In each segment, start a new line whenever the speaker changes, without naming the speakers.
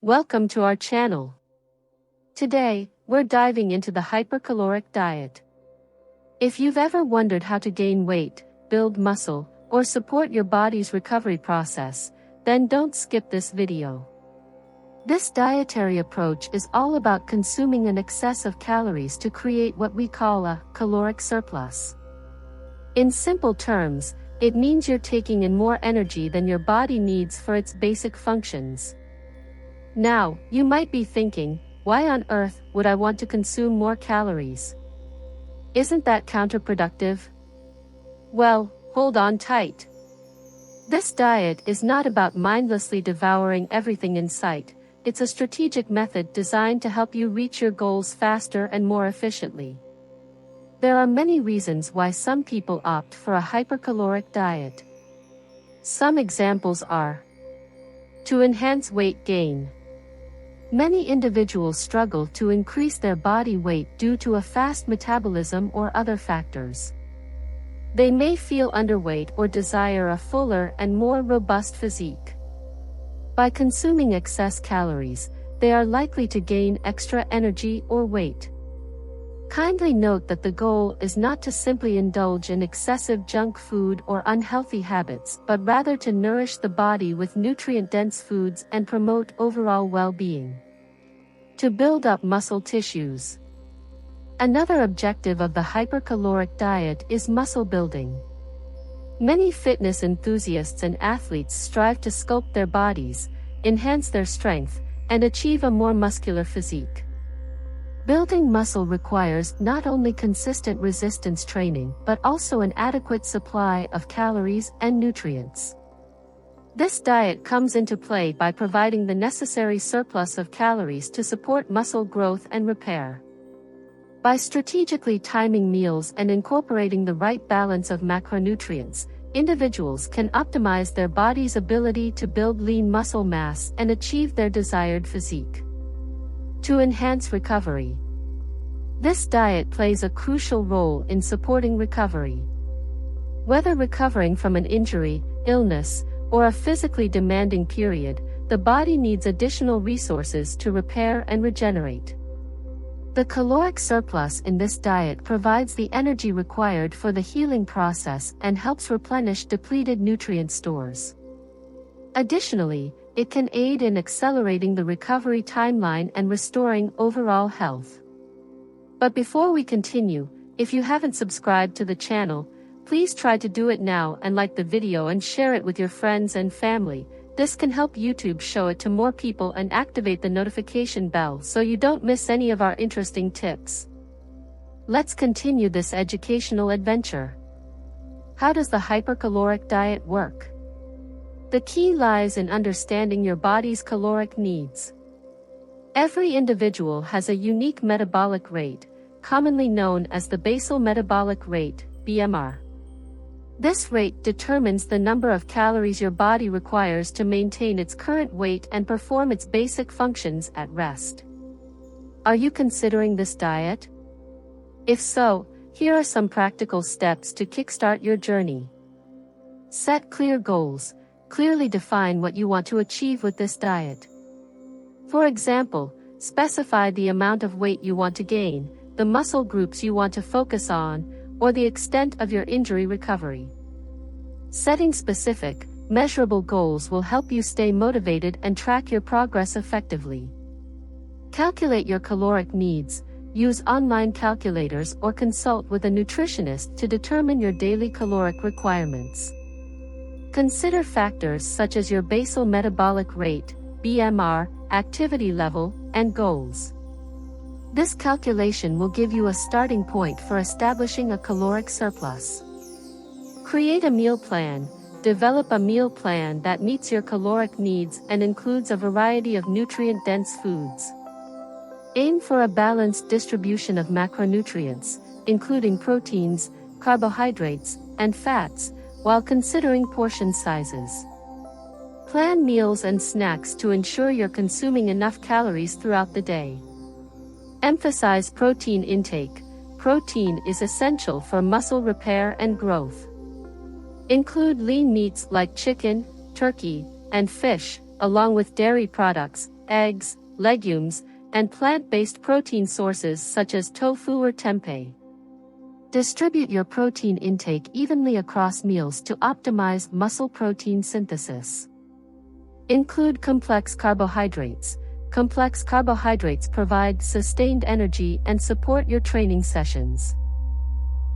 Welcome to our channel. Today, we're diving into the hypercaloric diet. If you've ever wondered how to gain weight, build muscle, or support your body's recovery process, then don't skip this video. This dietary approach is all about consuming an excess of calories to create what we call a caloric surplus. In simple terms, it means you're taking in more energy than your body needs for its basic functions. Now, you might be thinking, why on earth would I want to consume more calories? Isn't that counterproductive? Well, hold on tight. This diet is not about mindlessly devouring everything in sight. It's a strategic method designed to help you reach your goals faster and more efficiently. There are many reasons why some people opt for a hypercaloric diet. Some examples are: to enhance weight gain. Many individuals struggle to increase their body weight due to a fast metabolism or other factors. They may feel underweight or desire a fuller and more robust physique. By consuming excess calories, they are likely to gain extra energy or weight. Kindly note that the goal is not to simply indulge in excessive junk food or unhealthy habits, but rather to nourish the body with nutrient-dense foods and promote overall well-being. To build up muscle tissues. Another objective of the hypercaloric diet is muscle building. Many fitness enthusiasts and athletes strive to sculpt their bodies, enhance their strength, and achieve a more muscular physique. Building muscle requires not only consistent resistance training but also an adequate supply of calories and nutrients. This diet comes into play by providing the necessary surplus of calories to support muscle growth and repair. By strategically timing meals and incorporating the right balance of macronutrients, individuals can optimize their body's ability to build lean muscle mass and achieve their desired physique. To enhance recovery. This diet plays a crucial role in supporting recovery. Whether recovering from an injury, illness, or a physically demanding period, the body needs additional resources to repair and regenerate. The caloric surplus in this diet provides the energy required for the healing process and helps replenish depleted nutrient stores. Additionally, it can aid in accelerating the recovery timeline and restoring overall health. But before we continue, if you haven't subscribed to the channel, please try to do it now and like the video and share it with your friends and family. This can help YouTube show it to more people and activate the notification bell so you don't miss any of our interesting tips. Let's continue this educational adventure. How does the hypercaloric diet work? The key lies in understanding your body's caloric needs. Every individual has a unique metabolic rate, commonly known as the basal metabolic rate, BMR. This rate determines the number of calories your body requires to maintain its current weight and perform its basic functions at rest. Are you considering this diet? If so, here are some practical steps to kickstart your journey. Set clear goals. Clearly define what you want to achieve with this diet. For example, specify the amount of weight you want to gain, the muscle groups you want to focus on, or the extent of your injury recovery. Setting specific, measurable goals will help you stay motivated and track your progress effectively. Calculate your caloric needs. Use online calculators or consult with a nutritionist to determine your daily caloric requirements. Consider factors such as your basal metabolic rate, BMR, activity level, and goals. This calculation will give you a starting point for establishing a caloric surplus. Create a meal plan. Develop a meal plan that meets your caloric needs and includes a variety of nutrient-dense foods. Aim for a balanced distribution of macronutrients, including proteins, carbohydrates, and fats, while considering portion sizes. Plan meals and snacks to ensure you're consuming enough calories throughout the day. Emphasize protein intake. protein is essential for muscle repair and growth. Include lean meats like chicken, turkey, and fish, along with dairy products, eggs, legumes, and plant-based protein sources such as tofu or tempeh. Distribute your protein intake evenly across meals to optimize muscle protein synthesis. Include complex carbohydrates. Complex carbohydrates provide sustained energy and support your training sessions.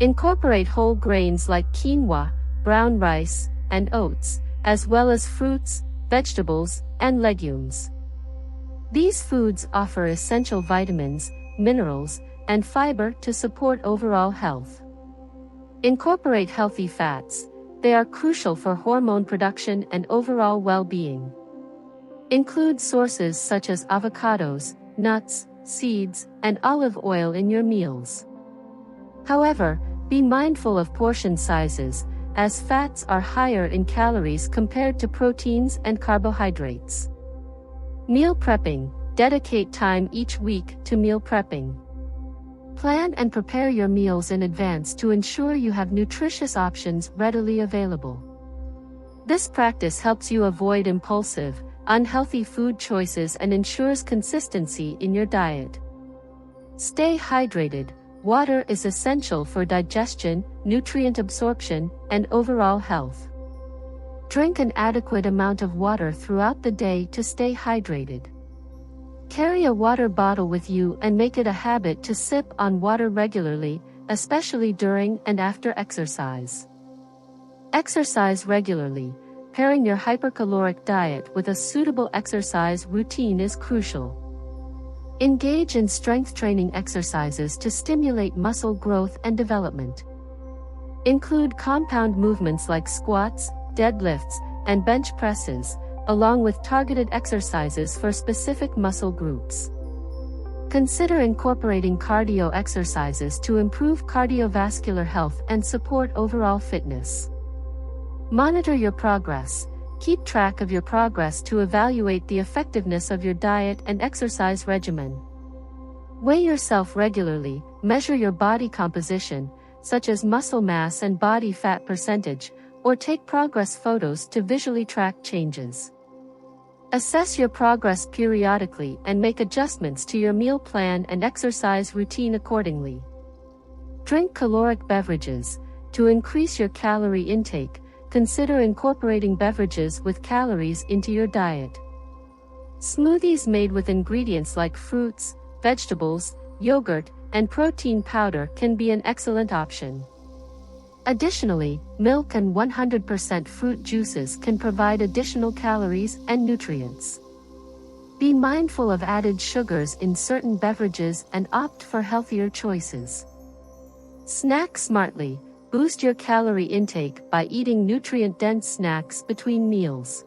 Incorporate whole grains like quinoa, brown rice, and oats, as well as fruits, vegetables, and legumes. These foods offer essential vitamins, minerals, and fiber to support overall health. Incorporate healthy fats. They are crucial for hormone production and overall well-being. Include sources such as avocados, nuts, seeds, and olive oil in your meals. However, be mindful of portion sizes, as fats are higher in calories compared to proteins and carbohydrates. Meal prepping. Dedicate time each week to meal prepping. Plan and prepare your meals in advance to ensure you have nutritious options readily available. This practice helps you avoid impulsive, unhealthy food choices and ensures consistency in your diet. Stay hydrated. Water is essential for digestion, nutrient absorption, and overall health. Drink an adequate amount of water throughout the day to stay hydrated. Carry a water bottle with you and make it a habit to sip on water regularly, especially during and after exercise. Exercise regularly. Pairing your hypercaloric diet with a suitable exercise routine is crucial. Engage in strength training exercises to stimulate muscle growth and development. Include compound movements like squats, deadlifts, and bench presses, along with targeted exercises for specific muscle groups. Consider incorporating cardio exercises to improve cardiovascular health and support overall fitness. Monitor your progress. Keep track of your progress to evaluate the effectiveness of your diet and exercise regimen. Weigh yourself regularly, measure your body composition, such as muscle mass and body fat percentage, or take progress photos to visually track changes. Assess your progress periodically and make adjustments to your meal plan and exercise routine accordingly. Drink caloric beverages. To increase your calorie intake, consider incorporating beverages with calories into your diet. Smoothies made with ingredients like fruits, vegetables, yogurt, and protein powder can be an excellent option. Additionally, milk and 100% fruit juices can provide additional calories and nutrients. Be mindful of added sugars in certain beverages and opt for healthier choices. Snack smartly. Boost your calorie intake by eating nutrient-dense snacks between meals.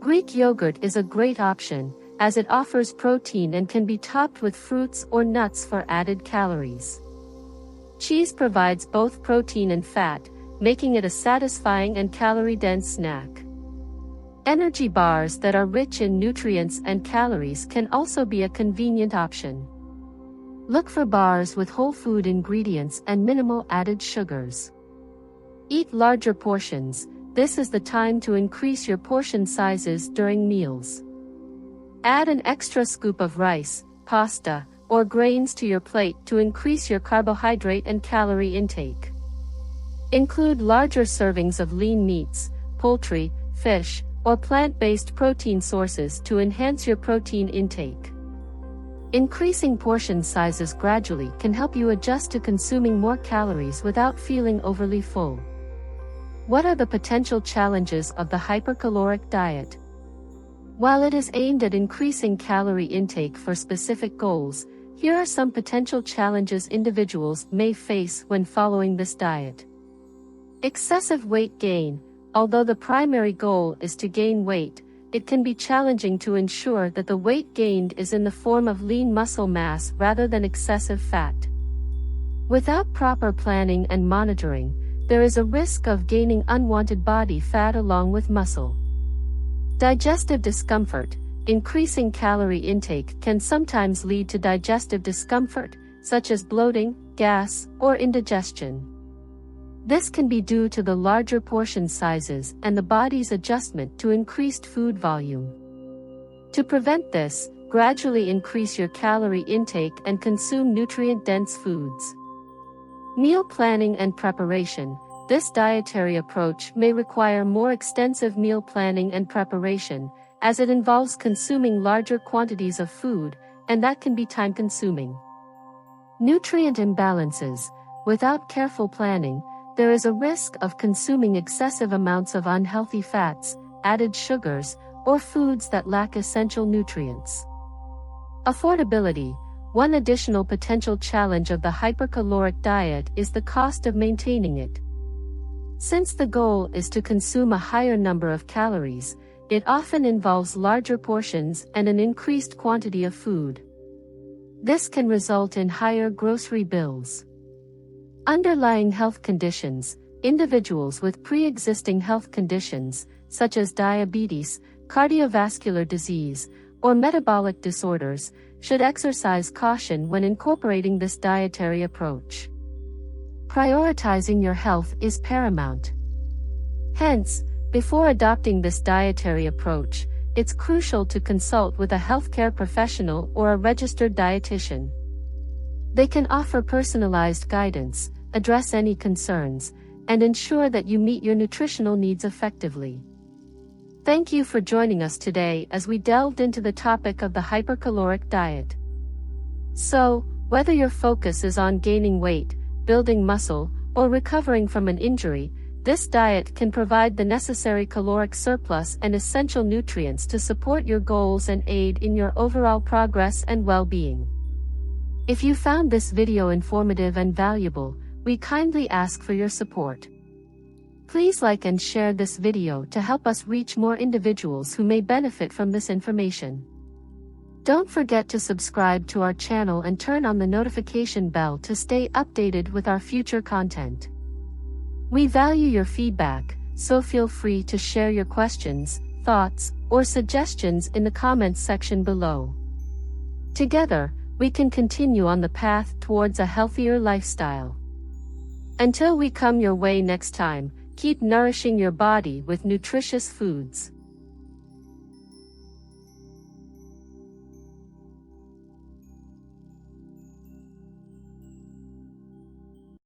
Greek yogurt is a great option, as it offers protein and can be topped with fruits or nuts for added calories. Cheese provides both protein and fat, making it a satisfying and calorie-dense snack. Energy bars that are rich in nutrients and calories can also be a convenient option. Look for bars with whole food ingredients and minimal added sugars. Eat larger portions. This is the time to increase your portion sizes during meals. Add an extra scoop of rice, pasta, or grains to your plate to increase your carbohydrate and calorie intake. Include larger servings of lean meats, poultry, fish, or plant-based protein sources to enhance your protein intake. Increasing portion sizes gradually can help you adjust to consuming more calories without feeling overly full. What are the potential challenges of the hypercaloric diet? While it is aimed at increasing calorie intake for specific goals, here are some potential challenges individuals may face when following this diet. Excessive weight gain. Although the primary goal is to gain weight, it can be challenging to ensure that the weight gained is in the form of lean muscle mass rather than excessive fat. Without proper planning and monitoring, there is a risk of gaining unwanted body fat along with muscle. Digestive discomfort. Increasing calorie intake can sometimes lead to digestive discomfort, such as bloating, gas, or indigestion. This can be due to the larger portion sizes and the body's adjustment to increased food volume. To prevent this, gradually increase your calorie intake and consume nutrient-dense foods. Meal planning and preparation. This dietary approach may require more extensive meal planning and preparation, as it involves consuming larger quantities of food, and that can be time-consuming. Nutrient imbalances. Without careful planning, there is a risk of consuming excessive amounts of unhealthy fats, added sugars, or foods that lack essential nutrients. Affordability. One additional potential challenge of the hypercaloric diet is the cost of maintaining it. Since the goal is to consume a higher number of calories, it often involves larger portions and an increased quantity of food. This can result in higher grocery bills. Underlying health conditions. Individuals with pre-existing health conditions, such as diabetes, cardiovascular disease, or metabolic disorders, should exercise caution when incorporating this dietary approach. Prioritizing your health is paramount. Hence, before adopting this dietary approach, it's crucial to consult with a healthcare professional or a registered dietitian. They can offer personalized guidance, address any concerns, and ensure that you meet your nutritional needs effectively. Thank you for joining us today as we delved into the topic of the hypercaloric diet. So, whether your focus is on gaining weight, building muscle, or recovering from an injury, this diet can provide the necessary caloric surplus and essential nutrients to support your goals and aid in your overall progress and well-being. If you found this video informative and valuable, we kindly ask for your support. Please like and share this video to help us reach more individuals who may benefit from this information. Don't forget to subscribe to our channel and turn on the notification bell to stay updated with our future content. We value your feedback, so feel free to share your questions, thoughts, or suggestions in the comments section below. Together, we can continue on the path towards a healthier lifestyle. Until we come your way next time, keep nourishing your body with nutritious foods.